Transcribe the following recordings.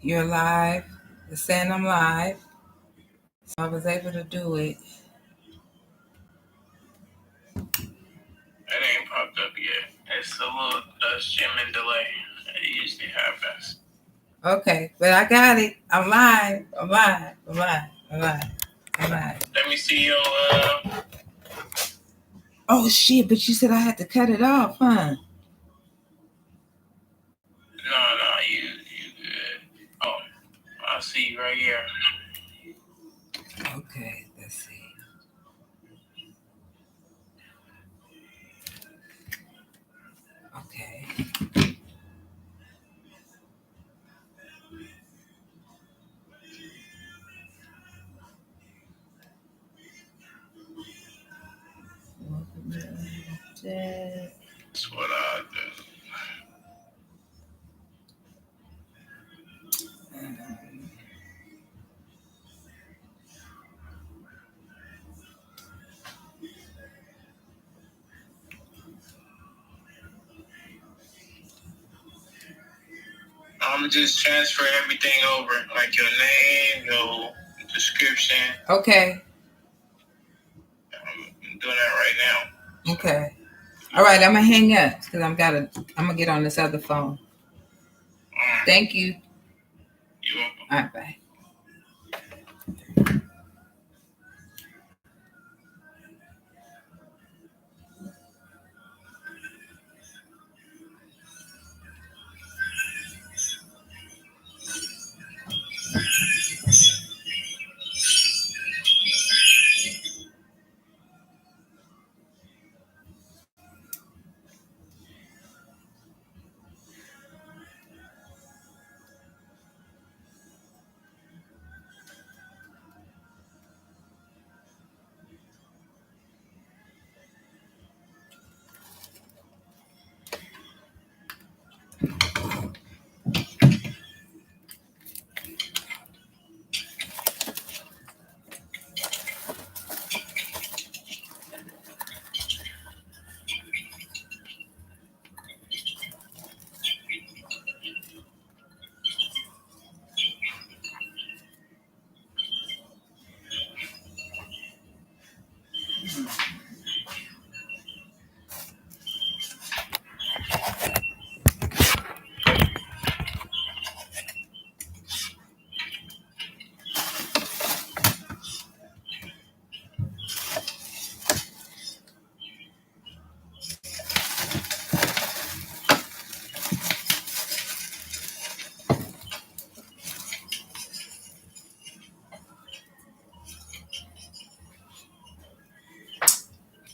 You're live. It's saying I'm live. So I was able to do it. It ain't popped up yet. It's a little streaming delay. It usually happens. Okay, but I got it. I'm live. Let me see your Oh shit, but you said I had to cut it off, huh? No, you good. Oh, I see you right here. Okay, let's see. Okay. That's what I do. I'm just transfer everything over, like your name, your description. Okay. I'm doing that right now. Okay. All right, I'm gonna hang up because I'm gonna get on this other phone. Thank you. You're welcome. All right, bye.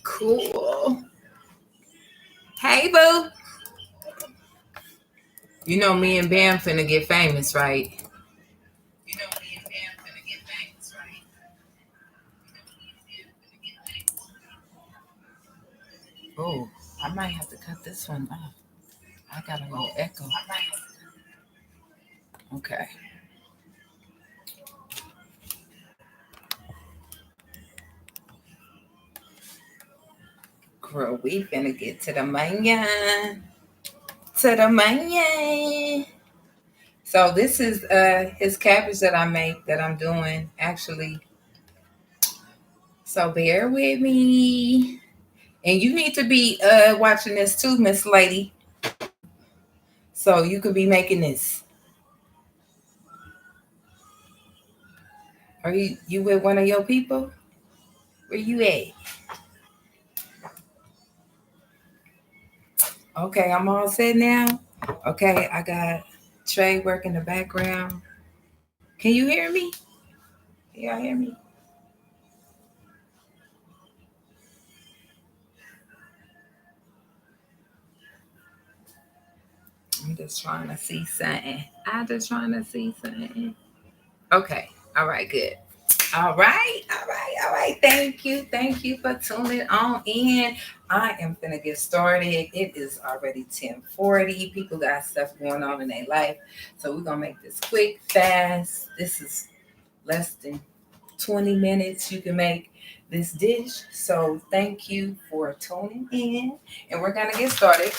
Cool. Hey, boo. You know me and Bam finna get famous, right? Oh, I might have to cut this one off. I got a little echo. Okay. Girl, we finna get to the money. So this is his cabbage that I make that I'm doing actually. So bear with me. And you need to be watching this too, Miss Lady. So you could be making this. Are you with one of your people? Where you at? Okay, I'm all set now. Okay, I got Trey working the background. Can you hear me? Can y'all hear me? I'm just trying to see something. Okay. All right, good. All right. Thank you for tuning on in. I am gonna get started. It is already 10:40. People got stuff going on in their life. So we're gonna make this quick, fast. This is less than 20 minutes. You can make this dish. So thank you for tuning in. And we're gonna get started.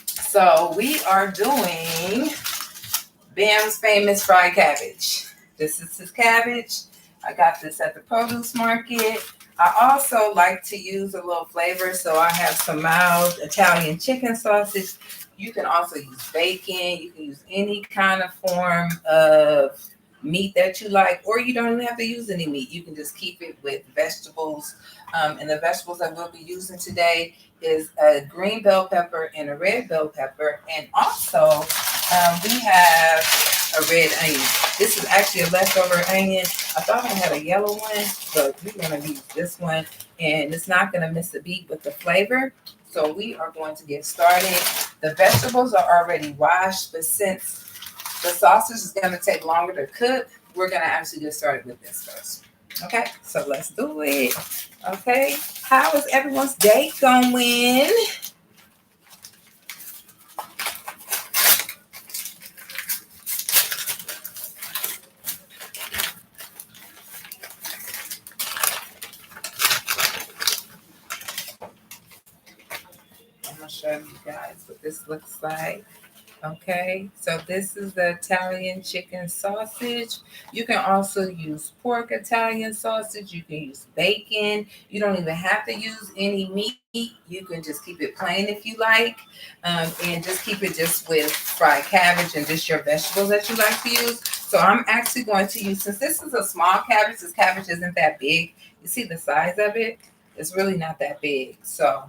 So we are doing Bam's famous fried cabbage. This is his cabbage. I got this at the produce market. I also like to use a little flavor, so I have some mild Italian chicken sausage. You can also use bacon. You can use any kind of form of meat that you like, or you don't even have to use any meat. You can just keep it with vegetables. And the vegetables that we'll be using today is a green bell pepper and a red bell pepper, and also we have a red onion. This is actually a leftover onion. I thought I had a yellow one, but we're going to use this one, and it's not going to miss a beat with the flavor. So we are going to get started. The vegetables are already washed, but since the sausage is going to take longer to cook, we're going to actually get started with this first. Okay, so let's do it. Okay, how is everyone's day going? I'm gonna show you guys what this looks like. Okay, so this is the Italian chicken sausage. You can also use pork Italian sausage. You can use bacon. You don't even have to use any meat. You can just keep it plain if you like, and just keep it just with fried cabbage and just your vegetables that you like to use. So I'm actually going to use, since this is a small cabbage, this cabbage isn't that big. You see the size of it? It's really not that big. So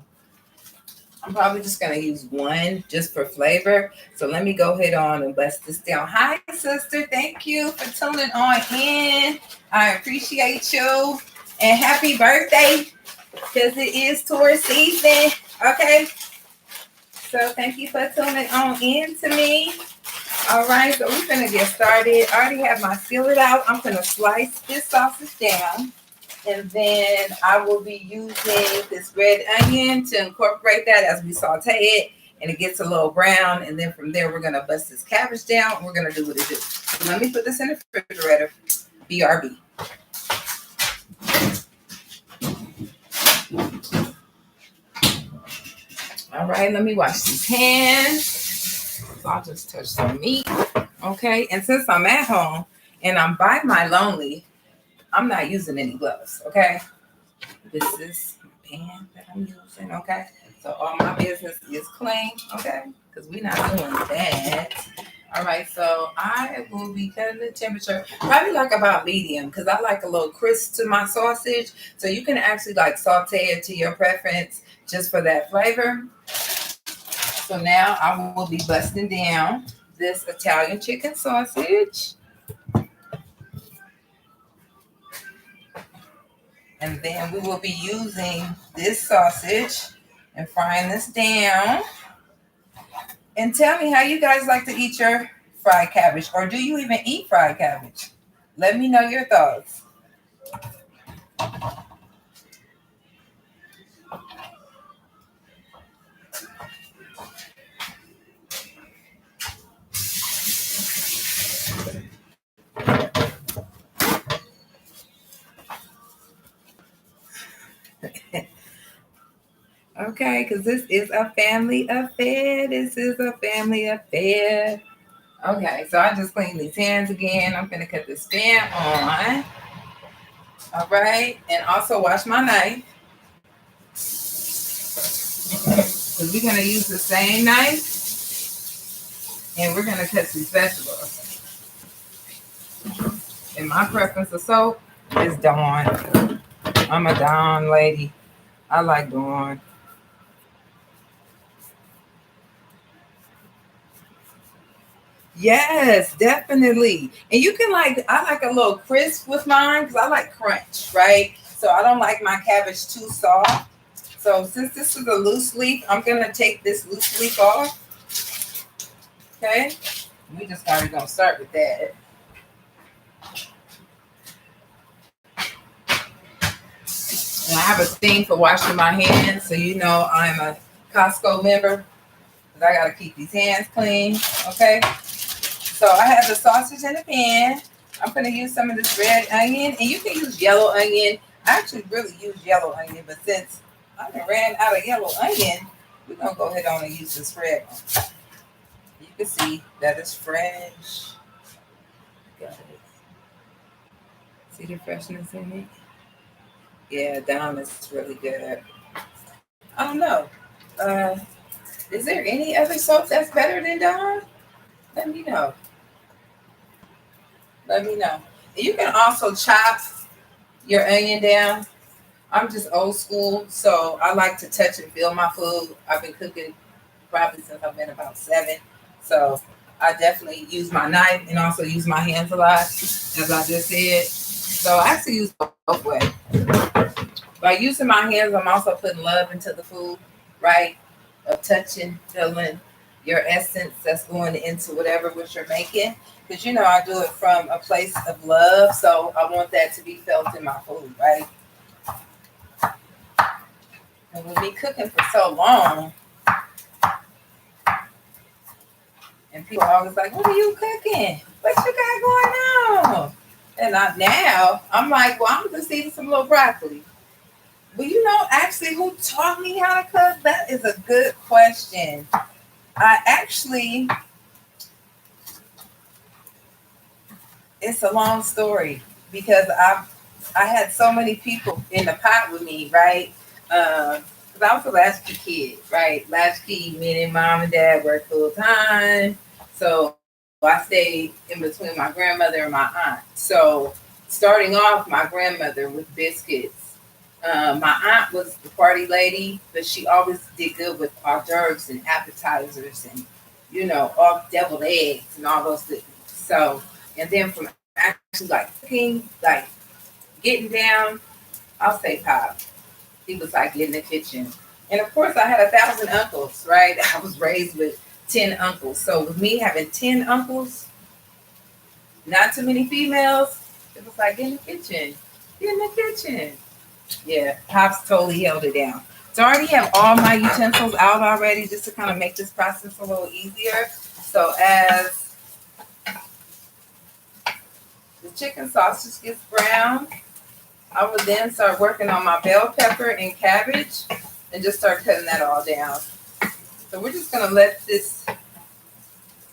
I'm probably just going to use one just for flavor. So let me go ahead on and bust this down. Hi, sister. Thank you for tuning on in. I appreciate you. And happy birthday, because it is tour season. Okay. So thank you for tuning on in to me. All right. So we're going to get started. I already have my skillet out. I'm going to slice this sausage down. And then I will be using this red onion to incorporate that as we saute it and it gets a little brown. And then from there, we're going to bust this cabbage down. We're going to do what it is. So let me put this in the refrigerator. BRB. All right, let me wash these hands. So I'll just touch some meat. Okay, and since I'm at home and I'm by my lonely, I'm not using any gloves, okay? This is my pan that I'm using, okay? So all my business is clean, okay? Because we're not doing that. All right, so I will be cutting the temperature probably like about medium because I like a little crisp to my sausage. So you can actually like saute it to your preference just for that flavor. So now I will be busting down this Italian chicken sausage. And then we will be using this sausage and frying this down. And tell me how you guys like to eat your fried cabbage, or do you even eat fried cabbage? Let me know your thoughts. Okay, because this is a family affair. This is a family affair. Okay, so I just cleaned these hands again. I'm gonna cut this pan on. All right, and also wash my knife because we're gonna use the same knife and we're gonna cut these vegetables. And my preference of soap is Dawn. I'm a Dawn lady. I like Dawn. Yes, definitely. And you can I like a little crisp with mine because I like crunch, right? So I don't like my cabbage too soft. So since this is a loose leaf, I'm gonna take this loose leaf off. Okay, we just gonna start with that. And I have a thing for washing my hands, so you know I'm a Costco member because I gotta keep these hands clean. Okay. So I have the sausage in the pan. I'm going to use some of this red onion, and you can use yellow onion. I actually really use yellow onion, but since I ran out of yellow onion, we're going to go ahead on and use this red one. You can see that it's fresh. Got it. See the freshness in it? Yeah, Dom is really good. I don't know. Uh, is there any other soap that's better than Dom? Let me know. Let me know. And you can also chop your onion down. I'm just old school, so I like to touch and feel my food. I've been cooking probably since I've been about 7. So I definitely use my knife and also use my hands a lot, as I just said. So I actually use both ways. By using my hands, I'm also putting love into the food, right? Of touching, feeling your essence that's going into whatever what you're making. Because I do it from a place of love, so I want that to be felt in my food, right? And with me cooking for so long, and people are always like, "What are you cooking? What you got going on?" And I'm like, "Well, I'm just eating some little broccoli." But actually, who taught me how to cook? That is a good question. I actually, it's a long story because I had so many people in the pot with me, right? Because I was a latchkey kid, right? Latchkey meaning mom and dad worked full time, so I stayed in between my grandmother and my aunt. So starting off, my grandmother with biscuits. My aunt was the party lady, but she always did good with hors d'oeuvres and appetizers and all deviled eggs and all those things. So, and then from actually like cooking, like getting down, I'll say Pop. He was like in the kitchen. And of course, I had 1,000 uncles, right? I was raised with 10 uncles. So with me having 10 uncles, not too many females, it was like in the kitchen, in the kitchen. Yeah, Pops totally held it down. So I already have all my utensils out already just to kind of make this process a little easier. So as the chicken sausage gets brown, I will then start working on my bell pepper and cabbage and just start cutting that all down. So we're just gonna let this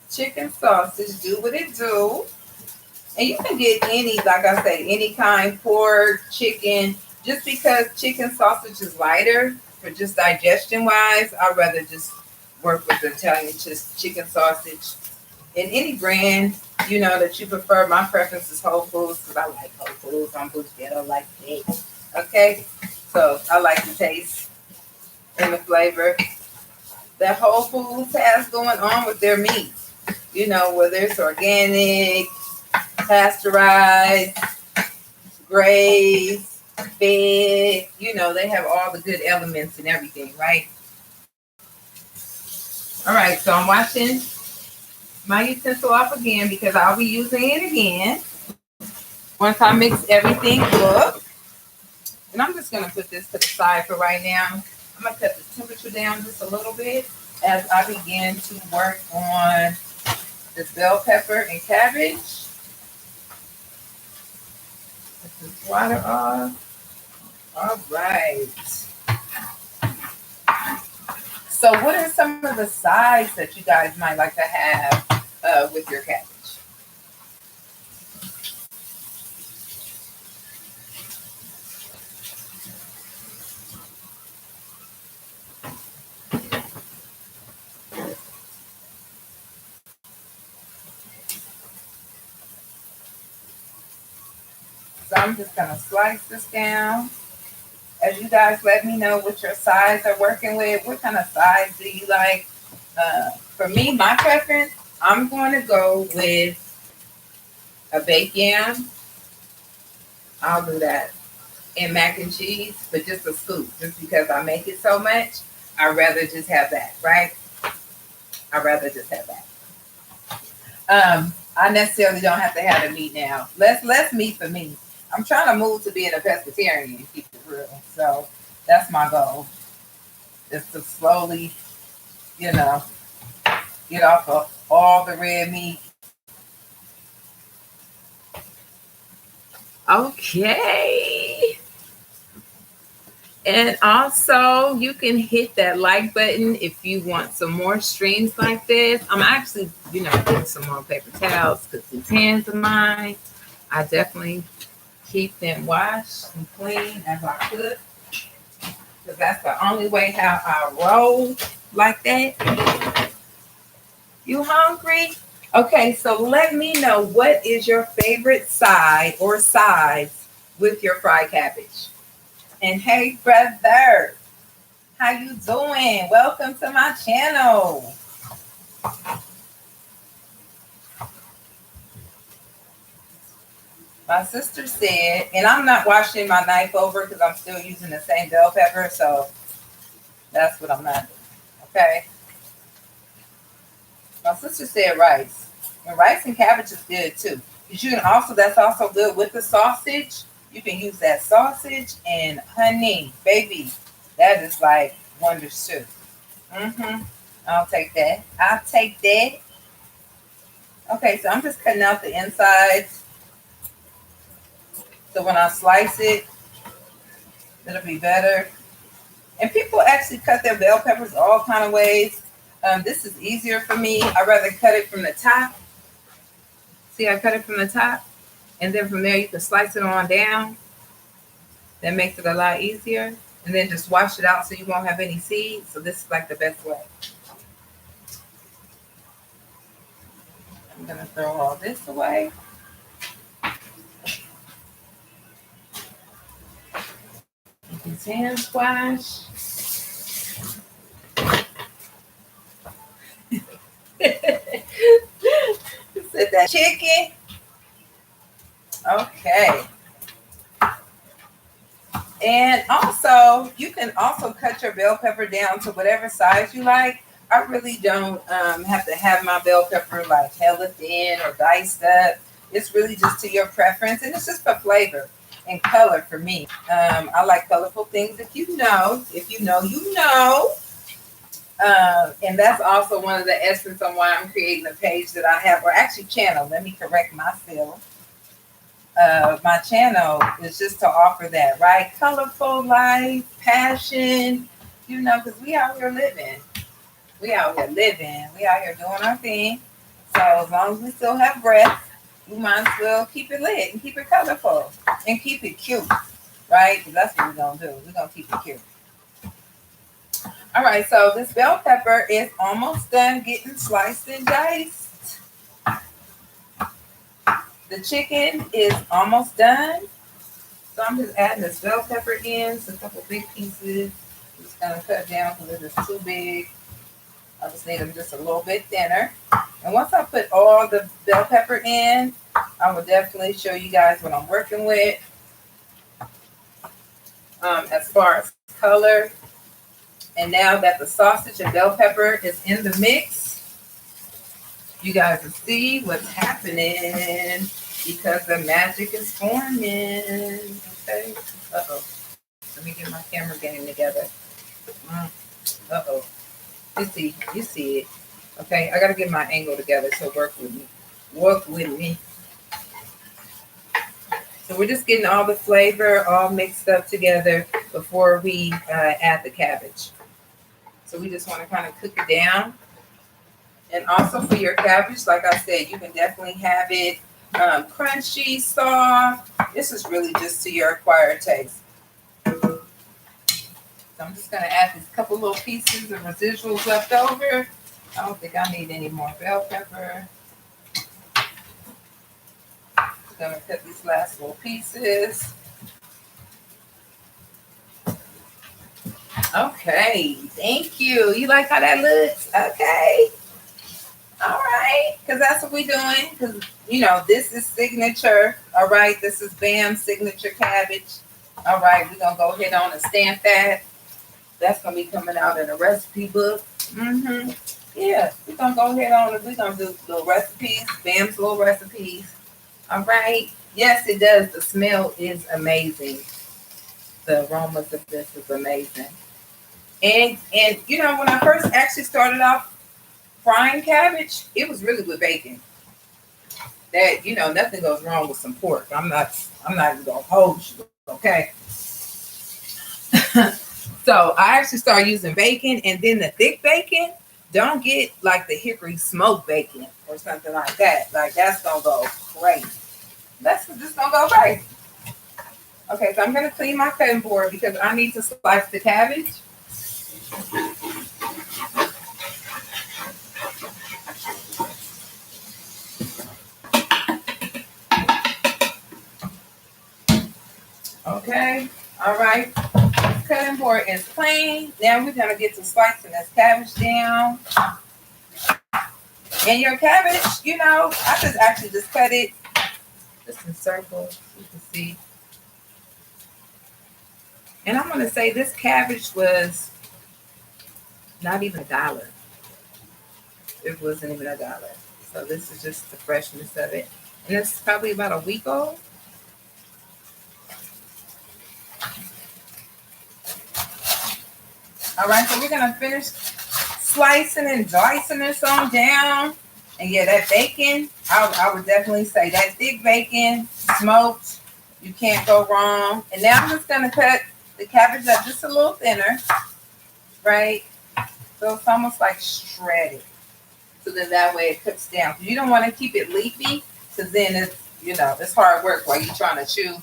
chicken sausage do what it do. And you can get any, like I said, any kind, pork, chicken, just because chicken sausage is lighter for just digestion wise, I'd rather just work with the Italian just chicken sausage. In any brand, that you prefer. My preference is Whole Foods because I like Whole Foods. I'm Bullshit. I like it. Okay? So I like the taste and the flavor that Whole Foods has going on with their meat. Whether it's organic, pasteurized, grazed, fed, they have all the good elements and everything, right? All right, so I'm washing my utensil off again because I'll be using it again once I mix everything up. And I'm just going to put this to the side for right now. I'm going to cut the temperature down just a little bit as I begin to work on this bell pepper and cabbage. Put this water off. All right. So what are some of the sides that you guys might like to have with your cabbage? So I'm just going to slice this down. As you guys let me know what your sides are working with. What kind of sides do you like? For me, my preference, I'm going to go with a baked yam. I'll do that. And mac and cheese, but just a scoop. Just because I make it so much, I'd rather just have that, right? I'd rather just have that. I necessarily don't have to have the meat now. Less meat for me. I'm trying to move to being a pescatarian, keep it real. So that's my goal. Is to slowly, you know, get off of all the red meat. Okay. And also, you can hit that like button if you want some more streams like this. I'm actually, getting some more paper towels because these hands of mine, I definitely keep them washed and clean as I could because that's the only way how I roll like that. You hungry? Okay, so let me know, what is your favorite side or sides with your fried cabbage? And hey, brother, how you doing? Welcome to my channel. My sister said, and I'm not washing my knife over because I'm still using the same bell pepper, so that's what I'm not doing. Okay. My sister said rice. And rice and cabbage is good too. Because you can also, that's also good with the sausage. You can use that sausage and honey. Baby, that is like wonders too. Mm-hmm. I'll take that. I'll take that. Okay, so I'm just cutting out the insides. So when I slice it, it'll be better. And people actually cut their bell peppers all kind of ways. This is easier for me. I rather cut it from the top. See, I cut it from the top, and then from there you can slice it on down. That makes it a lot easier. And then just wash it out so you won't have any seeds. So this is like the best way. I'm gonna throw all this away. These hands wash. Said that chicken. Okay. And also, you can also cut your bell pepper down to whatever size you like. I really don't have to have my bell pepper like hella thin or diced up. It's really just to your preference, and it's just for flavor and color for me. I like colorful things. If you know, you know. And that's also one of the essence on why I'm creating a page that I have, or actually channel. Let me correct myself. My channel is just to offer that, right? Colorful life, passion, because we out here living. We out here living. We out here doing our thing. So as long as we still have breath, we might as well keep it lit and keep it colorful and keep it cute, right? Because that's what we're going to do. We're going to keep it cute. All right, so this bell pepper is almost done getting sliced and diced. The chicken is almost done. So I'm just adding this bell pepper in. It's a couple big pieces. I'm just going to cut down because it is too big. I just need them just a little bit thinner. And once I put all the bell pepper in, I will definitely show you guys what I'm working with. As far as color. And now that the sausage and bell pepper is in the mix, you guys will see what's happening because the magic is forming. Okay. Uh-oh. Let me get my camera game together. Uh-oh. You see it. Okay, I gotta get my angle together, so work with me. Work with me. So we're just getting all the flavor all mixed up together before we add the cabbage. So we just want to kind of cook it down. And also for your cabbage, like I said, you can definitely have it crunchy, soft. This is really just to your acquired taste. So I'm just going to add these couple little pieces of residuals left over. I don't think I need any more bell pepper. I'm going to cut these last little pieces. Okay, thank you. You like how that looks? Okay. All right, because that's what we're doing. Because, this is signature. All right, this is Bam's signature cabbage. All right, we're going to go ahead on and stamp that. That's going to be coming out in a recipe book. Mm-hmm. Yeah, we're going to go ahead on and we're going to do little recipes, Bam's little recipes. All right. Yes, it does. The smell is amazing. The aromas of this is amazing. And when I first actually started off frying cabbage, it was really with bacon. That, nothing goes wrong with some pork. I'm not even gonna hold you, okay? So I actually started using bacon, and then the thick bacon. Don't get like the hickory smoked bacon or something like that. Like that's gonna go crazy. That's just gonna go crazy. Okay, so I'm gonna clean my cutting board because I need to slice the cabbage. Okay, all right. This cutting board is clean. Now we're gonna get to slicing this cabbage down. And your cabbage, I just actually just cut it just in circles. You can see. And I'm gonna say this cabbage was not even $1. It wasn't even $1. So this is just the freshness of it. And it's probably about a week old. All right, so we're gonna finish slicing and dicing this on down. And yeah, that bacon, I would definitely say that thick bacon, smoked, you can't go wrong. And now I'm just gonna cut the cabbage up just a little thinner, right? So it's almost like shredded. So then that way it cooks down. You don't want to keep it leafy, because then it's hard work while you're trying to chew.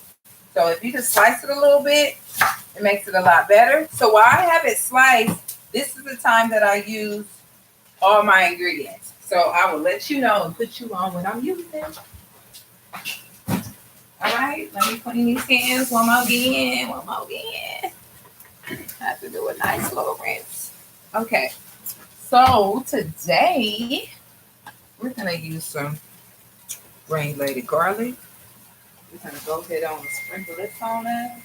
So if you just slice it a little bit, it makes it a lot better. So while I have it sliced, this is the time that I use all my ingredients. So I will let you know and put you on when I'm using them. All right, let me clean these hands one more again. I have to do a nice little rinse. Okay, so today we're gonna use some granulated garlic. We're gonna go ahead on and sprinkle this on there.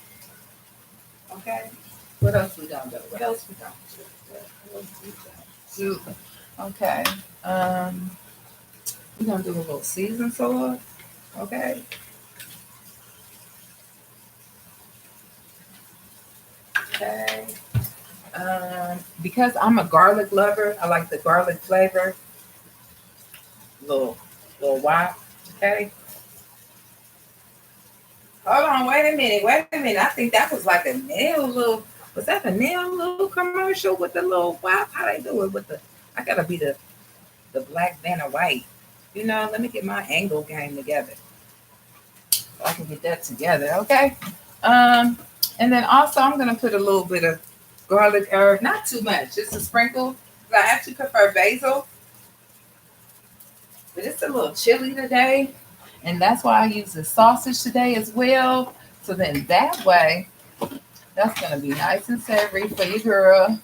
Okay. What else we gonna do? Do? Okay. We're gonna do a little season salt. Okay. Okay. Because I'm a garlic lover, I like the garlic flavor. Little wop. Okay. Hold on, wait a minute. I think that was like a was that a nail little commercial with the little wop? How they do it with I gotta be the black Vanna White. Let me get my angle game together. So I can get that together, okay? And then also I'm gonna put a little bit of garlic herb, not too much, just a sprinkle. I actually prefer basil, but it's a little chilly today. And that's why I use the sausage today as well. So then that way, that's going to be nice and savory for your girl.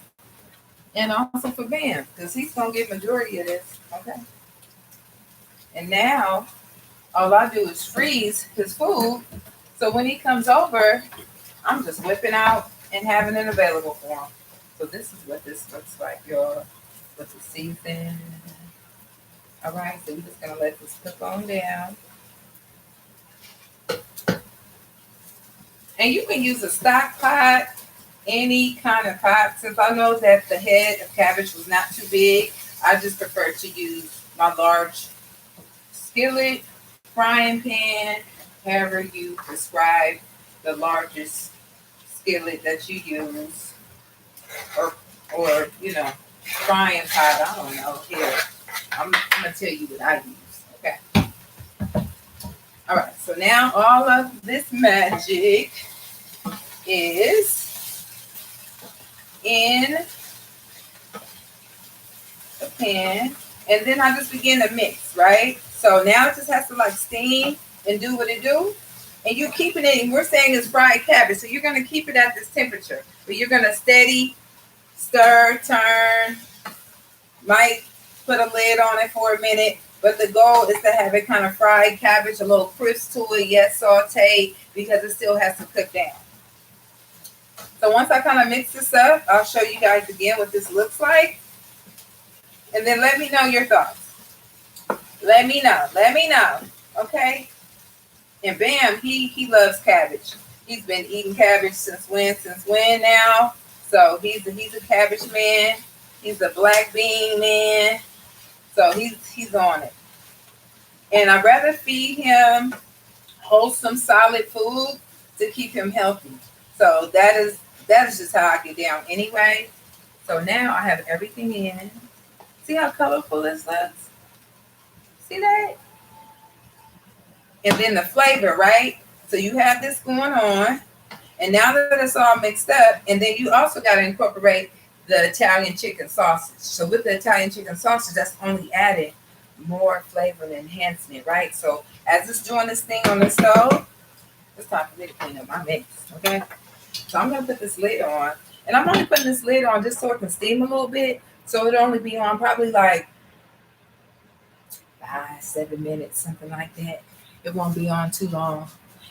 And also for Bam, because he's going to get majority of this. Okay. And now, all I do is freeze his food. So when he comes over, I'm just whipping out and having it available for him. So this is what this looks like, y'all. With the season. All right, so we're just going to let this cook on down. And you can use a stock pot, any kind of pot. Since I know that the head of cabbage was not too big, I just prefer to use my large skillet, frying pan, however you describe the largest skillet that you use. Or frying pot, I don't know. Here, I'm going to tell you what I use. Okay. All right, so now all of this magic is in the pan, and then I just begin to mix, right? So now it just has to like steam and do what it do, and you're keeping it, and we're saying it's fried cabbage, so you're going to keep it at this temperature, but you're going to steady stir, turn, might put a lid on it for a minute. But the goal is to have it kind of fried cabbage, a little crisp to it, yes, sauteed, because it still has to cook down. So once I kind of mix this up, I'll show you guys again what this looks like. And then let me know your thoughts. Let me know. Okay? And Bam, he loves cabbage. He's been eating cabbage since when now? So he's a cabbage man. He's a black bean man. So he's on it. And I'd rather feed him wholesome, solid food to keep him healthy. So that is that is just how I get down anyway. So now I have everything in. See how colorful this looks? See that? And then the flavor, right? So you have this going on. And now that it's all mixed up, and then you also got to incorporate the Italian chicken sausage. So with the Italian chicken sausage, that's only adding more flavor and enhancing it, right? So as it's doing this thing on the stove, it's time for me to clean up my mix, okay? So I'm gonna put this lid on, and I'm only putting this lid on just so it can steam a little bit. So it'll only be on probably like 5, 7 minutes, something like that. It won't be on too long.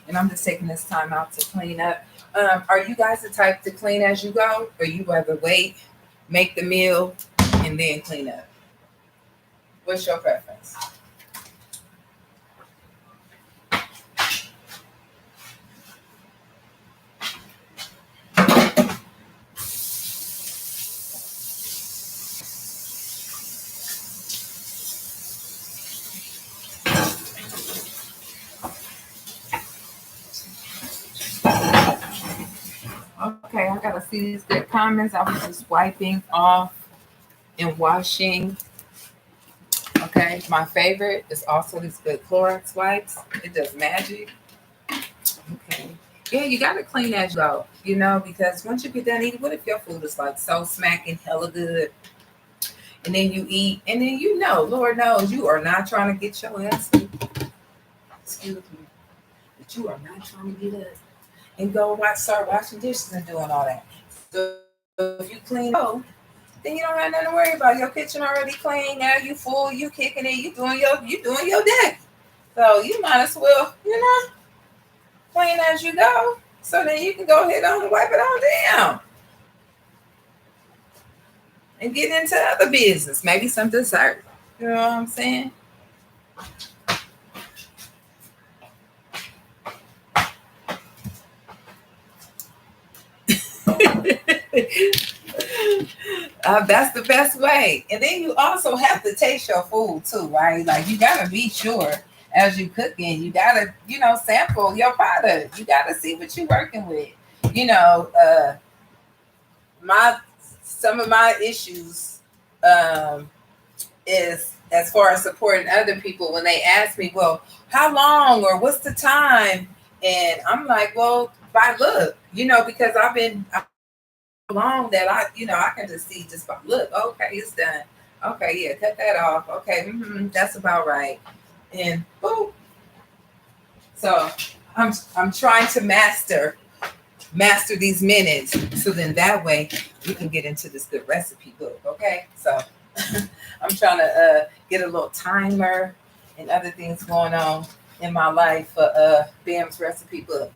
And I'm just taking this time out to clean up. Are you guys the type to clean as you go, or you rather wait, make the meal, and then clean up? What's your preference? Okay, I gotta see these good comments. I was just wiping off and washing. Okay, my favorite is also these good Clorox wipes. It does magic. Okay. Yeah, you gotta clean as you go, because once you get done eating, what if your food is like so smacking hella good? And then you eat, and then Lord knows you are not trying to get your ass, excuse me, but you are not trying to get up and start washing dishes and doing all that. So if you clean up, then you don't have nothing to worry about. Your kitchen already clean. Now you full, you kicking it, you doing your day. So you might as well, clean as you go. So then you can go ahead on and wipe it on down. And get into other business. Maybe some dessert. You know what I'm saying? That's the best way. And then you also have to taste your food too, right? Like you gotta be sure as you cooking, you gotta, sample your product. You gotta see what you're working with. You know, my some of my issues is as far as supporting other people when they ask me, well, how long or what's the time? And I'm like, well, by look, because I've been long that I can just see just by look. Okay, it's done. Okay, yeah, cut that off. Okay, that's about right. And boom. So I'm trying to master these minutes, so then that way we can get into this good recipe book. Okay, so I'm trying to get a little timer and other things going on in my life for Bam's recipe book,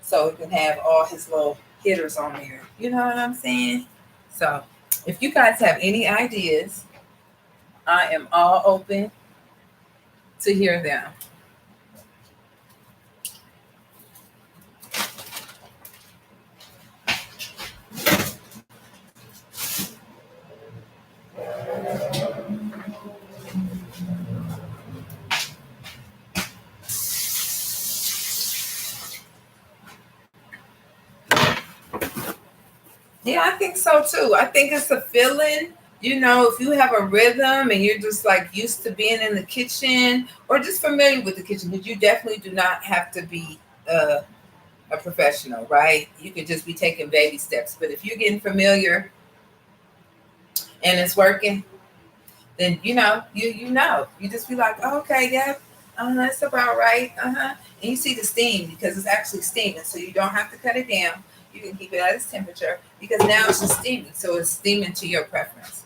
so it can have all his little hitters on there. You know what I'm saying? So if you guys have any ideas, I am all open to hear them. Yeah, I think so too. I think it's a feeling. If you have a rhythm and you're just like used to being in the kitchen or just familiar with the kitchen, because you definitely do not have to be a professional, right? You could just be taking baby steps. But if you're getting familiar and it's working, then you just be like, oh, okay, yeah, that's about right, and you see the steam because it's actually steaming, so you don't have to cut it down. You can keep it at its temperature because now it's just steaming, so it's steaming to your preference.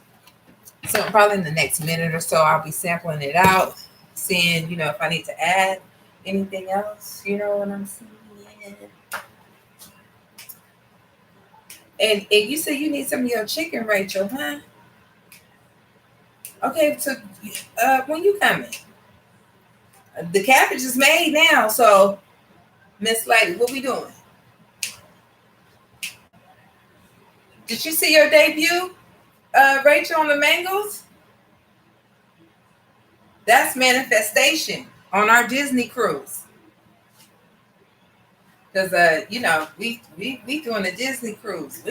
So probably in the next minute or so, I'll be sampling it out, seeing if I need to add anything else. You know what I'm saying? And you say you need some of your chicken, Rachel, huh? Okay, so when you coming? The cabbage is made now, so Miss Lady, what we doing? Did you see your debut, Rachel, on the mangoes? That's manifestation on our Disney cruise. Because we doing a Disney cruise.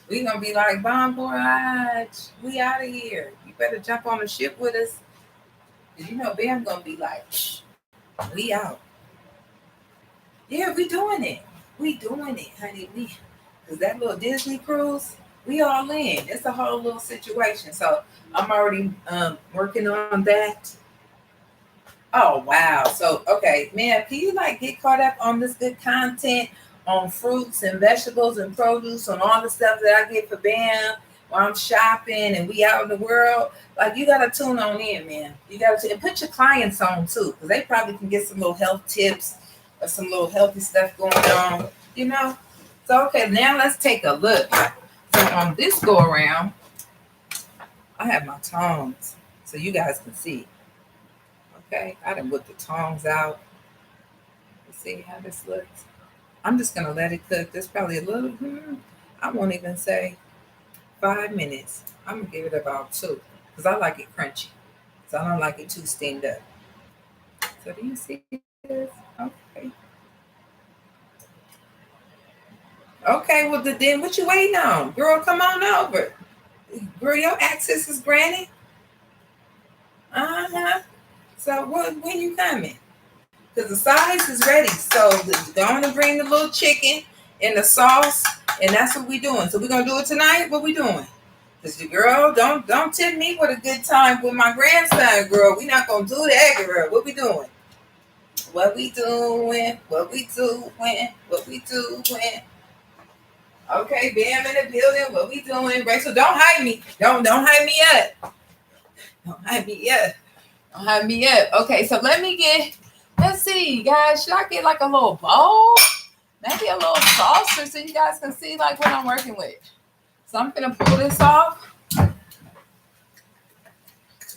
We gonna be like, bon voyage, we out of here. You better jump on the ship with us. Cause Bam gonna be like, shh, we out. Yeah, we doing it. We doing it, honey. Cause that little Disney cruise, we all in. It's a whole little situation. So I'm already working on that. Oh wow. So okay, man, can you like get caught up on this good content on fruits and vegetables and produce on all the stuff that I get for Bam while I'm shopping and we out in the world? Like you gotta tune on in, man. You gotta and put your clients on too, because they probably can get some little health tips or some little healthy stuff going on, you know. So okay, now let's take a look. So on this go around, I have my tongs so you guys can see. Okay, I done whip the tongs out. Let's see how this looks. I'm just gonna let it cook. There's probably a little. I won't even say 5 minutes. I'm gonna give it about 2 because I like it crunchy. So I don't like it too steamed up. So do you see this? Okay. Okay. Well, then what you waiting on, girl? Come on over. Girl, your access is granted. Uh huh. So when you coming? Because the size is ready. So going to bring the little chicken and the sauce, and that's what we doing. So we're gonna do it tonight. What we doing? Because the girl, don't tempt me with a good time with my grandson, girl. We not gonna do that, girl. What we doing? What we doing? What we doing? What we doing? Okay, Bam in the building. What we doing? Rachel, don't hide me. Don't hide me yet. Don't hide me yet. Don't hide me yet. Okay, so let's see, guys. Should I get like a little bowl? Maybe a little saucer so you guys can see like what I'm working with. So I'm gonna pull this off.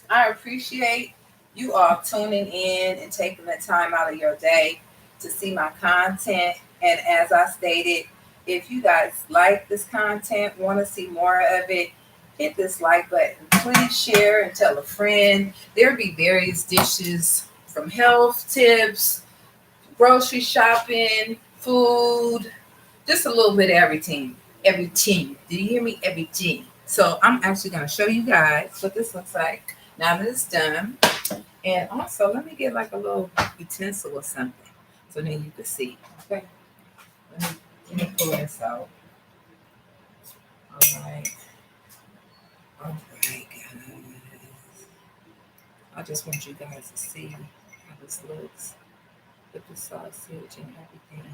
I appreciate you all tuning in and taking the time out of your day to see my content. And as I stated, if you guys like this content, want to see more of it, hit this like button. Please share and tell a friend. There'll be various dishes from health tips, grocery shopping, food, just a little bit of everything. Everything. Do you hear me? Everything. So I'm actually going to show you guys what this looks like now that it's done. And also, let me get like a little utensil or something so then you can see. Okay. Let me pull this out. All right. All right, guys. I just want you guys to see how this looks with the sausage and everything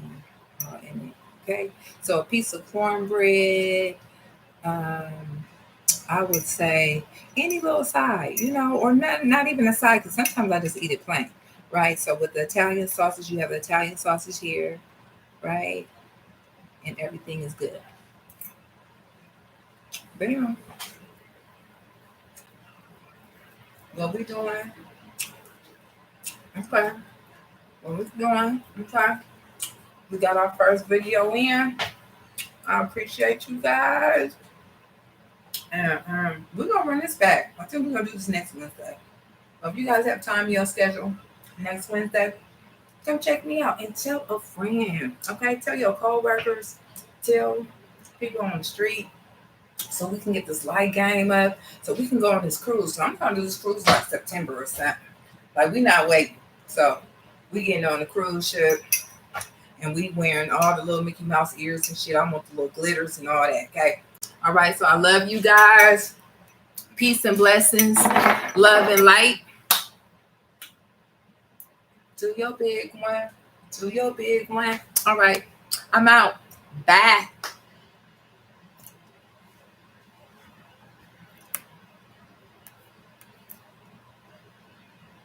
in it. Okay. So a piece of cornbread. I would say any little side, or not even a side, because sometimes I just eat it plain, right? So with the Italian sausage, you have the Italian sausage here, right? And everything is good. Bam. What we doing? Okay. What we doing? Okay. We got our first video in. I appreciate you guys. And we're gonna run this back. I think we're gonna do this next Wednesday. So if you guys have time in your schedule next Wednesday, come check me out and tell a friend. Okay, tell your coworkers, tell people on the street, so we can get this light game up, so we can go on this cruise. So I'm gonna do this cruise like September or something. Like we not waiting. So we getting on the cruise ship and we wearing all the little Mickey Mouse ears and shit. I want the little glitters and all that. Okay. All right. So I love you guys. Peace and blessings. Love and light. Do your big one. Do your big one. All right. I'm out. Bye.